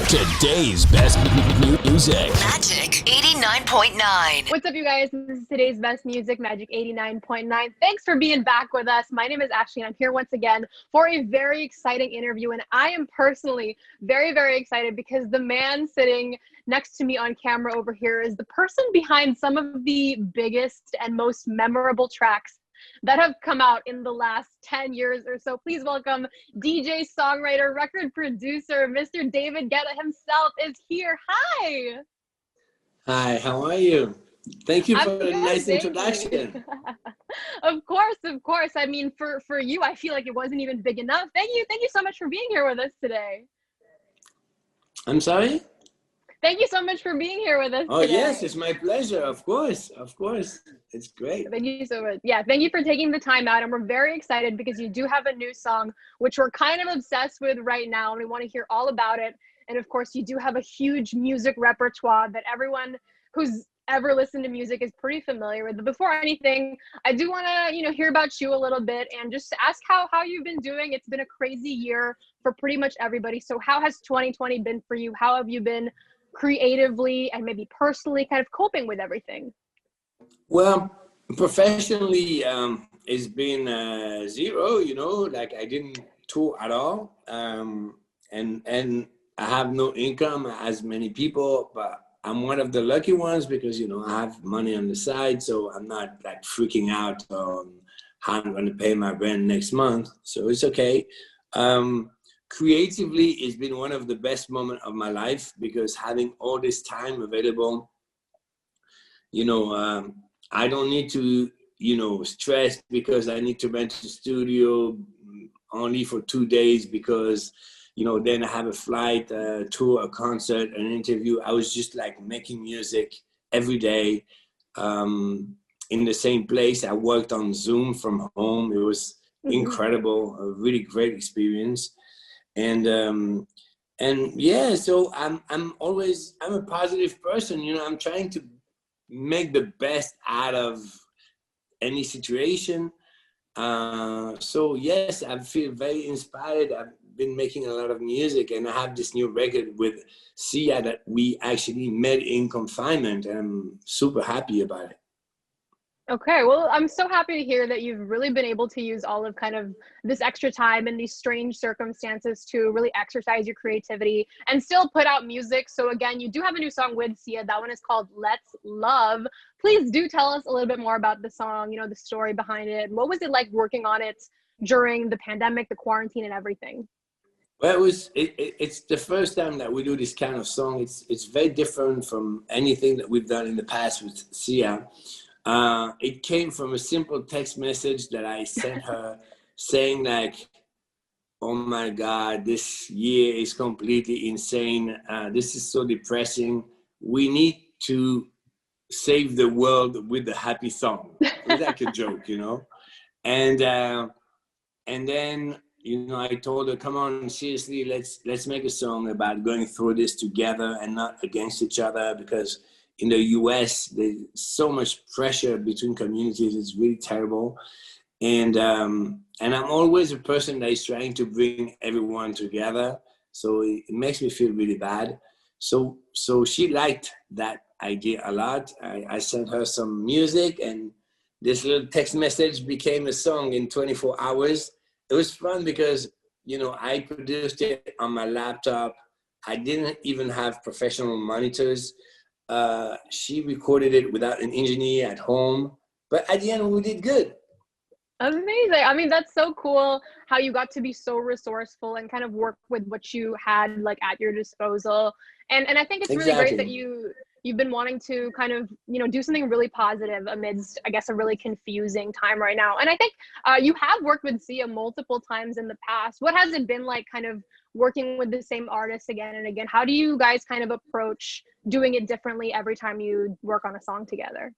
Today's best music. Magic 89.9. What's up, you guys? This is today's best music, Magic 89.9. Thanks for being back with us. My name is Ashley, and I'm here once again for a very exciting interview. And I am personally very, very excited because the man sitting next to me on camera over here is the person behind some of the biggest and most memorable tracks that have come out in the last 10 years or so. Please welcome DJ, songwriter, record producer, Mr. David Guetta himself is here. Hi. Hi, how are you? Thank you for the good, nice thank introduction. Of course. I mean, for you, I feel like it wasn't even big enough. Thank you so much for being here with us today. I'm sorry? Thank you so much for being here with us Oh, today. yes, it's my pleasure. Of course. It's great. Thank you so much. Yeah, thank you for taking the time out. And we're very excited because you do have a new song, which we're kind of obsessed with right now. And we want to hear all about it. And of course, you do have a huge music repertoire that everyone who's ever listened to music is pretty familiar with. But before anything, I do want to, hear about you a little bit and just ask how you've been doing. It's been a crazy year for pretty much everybody. So how has 2020 been for you? How have you been creatively and maybe personally kind of coping with everything? Well, professionally, it's been zero, like I didn't tour at all. And I have no income as many people, but I'm one of the lucky ones because, I have money on the side. So I'm not like freaking out on how I'm going to pay my rent next month. So it's okay. Creatively, it's been one of the best moments of my life because having all this time available, I don't need to, stress because I need to rent a studio only for 2 days because, then I have a flight, a tour, a concert, an interview. I was just like making music every day in the same place. I worked on Zoom from home. It was incredible, a really great experience. And yeah, so I'm a positive person, I'm trying to make the best out of any situation. So yes, I feel very inspired. I've been making a lot of music and I have this new record with Sia that we actually made in confinement and I'm super happy about it. Okay, well, I'm so happy to hear that you've really been able to use all of kind of this extra time and these strange circumstances to really exercise your creativity and still put out music. So again, you do have a new song with Sia. That one is called Let's Love. Please do tell us a little bit more about the song, the story behind it. What was it like working on it during the pandemic, the quarantine and everything? Well, it's the first time that we do this kind of song. It's very different from anything that we've done in the past with Sia. It came from a simple text message that I sent her saying like, oh my God, this year is completely insane. This is so depressing. We need to save the world with a happy song. It was like a joke, And then, I told her, come on, seriously, let's make a song about going through this together and not against each other because in the US, there's so much pressure between communities. It's really terrible. And I'm always a person that is trying to bring everyone together. So it makes me feel really bad. So she liked that idea a lot. I sent her some music and this little text message became a song in 24 hours. It was fun because, I produced it on my laptop. I didn't even have professional monitors. She recorded it without an engineer at home, but at the end we did good. Amazing. I mean, that's so cool how you got to be so resourceful and kind of work with what you had like at your disposal. And I think it's really great that you've been wanting to kind of, do something really positive amidst, I guess, a really confusing time right now. And I think you have worked with Sia multiple times in the past. What has it been like kind of working with the same artist again and again? How do you guys kind of approach doing it differently every time you work on a song together?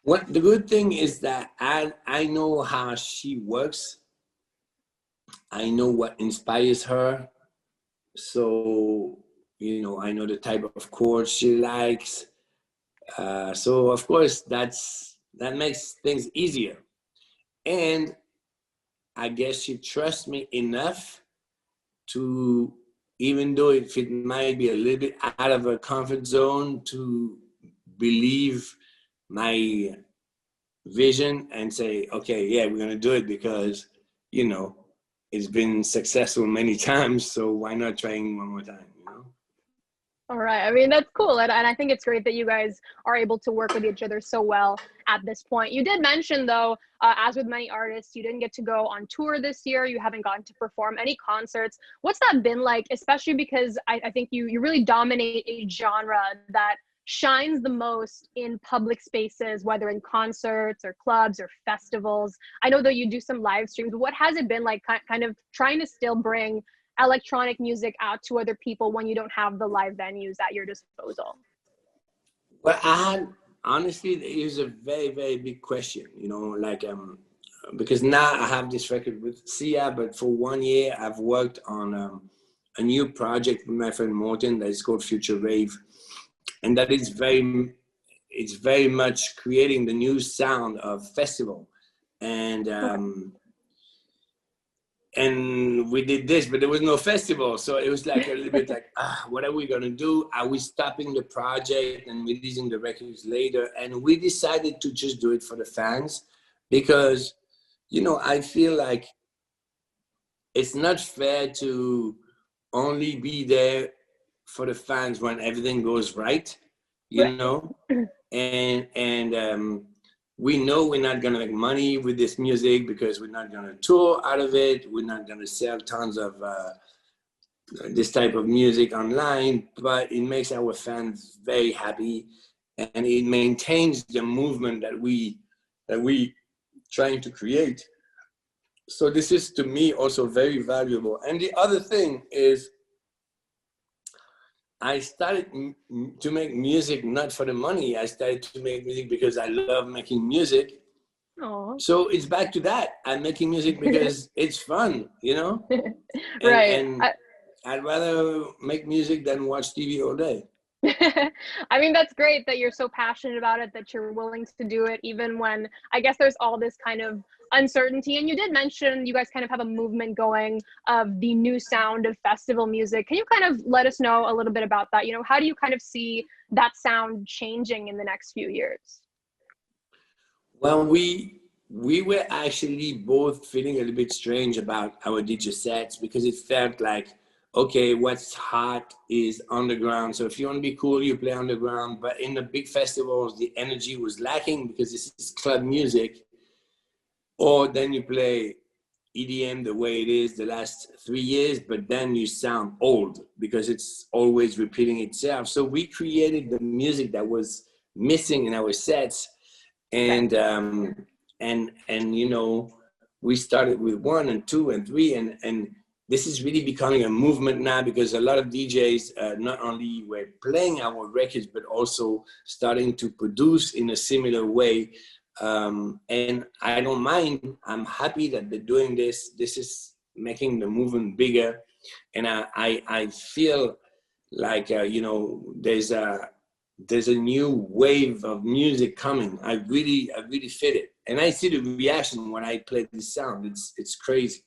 What the good thing is that I know how she works. I know what inspires her. So, I know the type of chords she likes. So of course that makes things easier. And I guess she trusts me enough to even though if it might be a little bit out of a comfort zone, to believe my vision and say, okay, yeah, we're going to do it because, you know, it's been successful many times. So why not trying one more time, you know? All right. I mean, that's cool. And I think it's great that you guys are able to work with each other so well at this point. You did mention, though, as with many artists, you didn't get to go on tour this year. You haven't gotten to perform any concerts. What's that been like, especially because I think you really dominate a genre that shines the most in public spaces, whether in concerts or clubs or festivals. I know that you do some live streams. What has it been like kind of trying to still bring electronic music out to other people when you don't have the live venues at your disposal? Well, I had, honestly, it is a very, very big question, you know, like, because now I have this record with Sia, but for 1 year I've worked on a new project with my friend Morten that is called Future Rave. And that is it's very much creating the new sound of festival. And we did this, but there was no festival. So it was like a little bit like, what are we going to do? Are we stopping the project and releasing the records later? And we decided to just do it for the fans because, you know, I feel like it's not fair to only be there for the fans when everything goes right, you know? And we know we're not gonna make money with this music because we're not gonna tour out of it. We're not gonna sell tons of this type of music online, but it makes our fans very happy, and it maintains the movement that we trying to create. So this is, to me, also very valuable. And the other thing is, I started to make music not for the money. I started to make music because I love making music. Aww. So it's back to that. I'm making music because it's fun, you know? Right. And I'd rather make music than watch TV all day. I mean, that's great that you're so passionate about it, that you're willing to do it, even when I guess there's all this kind of uncertainty. And you did mention you guys kind of have a movement going of the new sound of festival music. Can you kind of let us know a little bit about that? You know, how do you kind of see that sound changing in the next few years? Well, we were actually both feeling a little bit strange about our DJ sets because it felt like, okay, what's hot is underground. So if you want to be cool, you play underground. But in the big festivals, the energy was lacking because this is club music. Or then you play EDM the way it is the last 3 years, but then you sound old because it's always repeating itself. So we created the music that was missing in our sets. And you know, we started with 1 and 2 and 3, and this is really becoming a movement now because a lot of DJs not only were playing our records, but also starting to produce in a similar way. And I don't mind. I'm happy that they're doing this. This is making the movement bigger. And I feel like, you know, there's a new wave of music coming. I really feel it. And I see the reaction when I play this sound. It's crazy.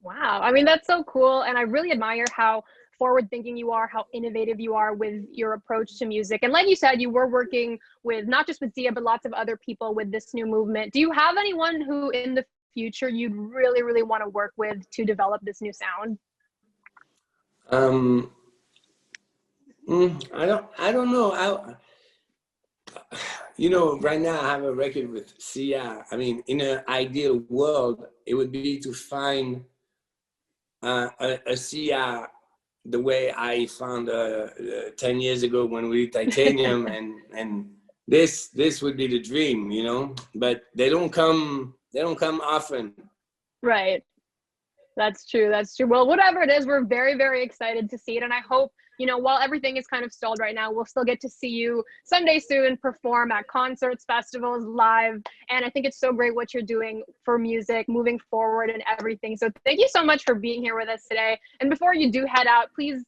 Wow. I mean, that's so cool. And I really admire how forward thinking you are, how innovative you are with your approach to music. And like you said, you were working with not just with Sia, but lots of other people with this new movement. Do you have anyone who in the future you'd really, really want to work with to develop this new sound? I don't know. You know, right now I have a record with Sia. I mean, in an ideal world, it would be to find a Sia the way I found 10 years ago when we did Titanium, and this would be the dream, you know. But they don't come often. Right. That's true. That's true. Well, whatever it is, we're very, very excited to see it. And I hope, you know, while everything is kind of stalled right now, we'll still get to see you someday soon perform at concerts, festivals, live. And I think it's so great what you're doing for music, moving forward and everything. So thank you so much for being here with us today. And before you do head out, please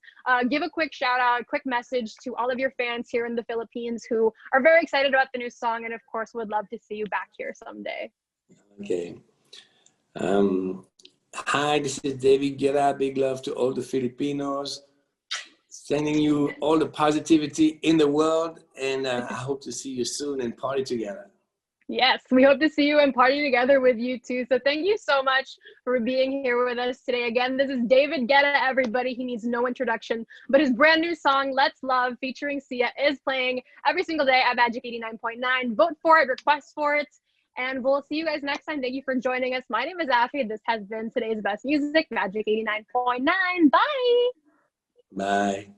give a quick shout out, quick message to all of your fans here in the Philippines who are very excited about the new song. And of course, would love to see you back here someday. Okay. Hi, this is David Guetta. Big love to all the Filipinos. Sending you all the positivity in the world, and I hope to see you soon and party together. Yes, we hope to see you and party together with you too. So thank you so much for being here with us today. Again, this is David Guetta, everybody. He needs no introduction, but his brand new song, Let's Love, featuring Sia, is playing every single day at Magic 89.9. Vote for it, request for it, and we'll see you guys next time. Thank you for joining us. My name is Afi. This has been today's best music, Magic 89.9. Bye. Bye.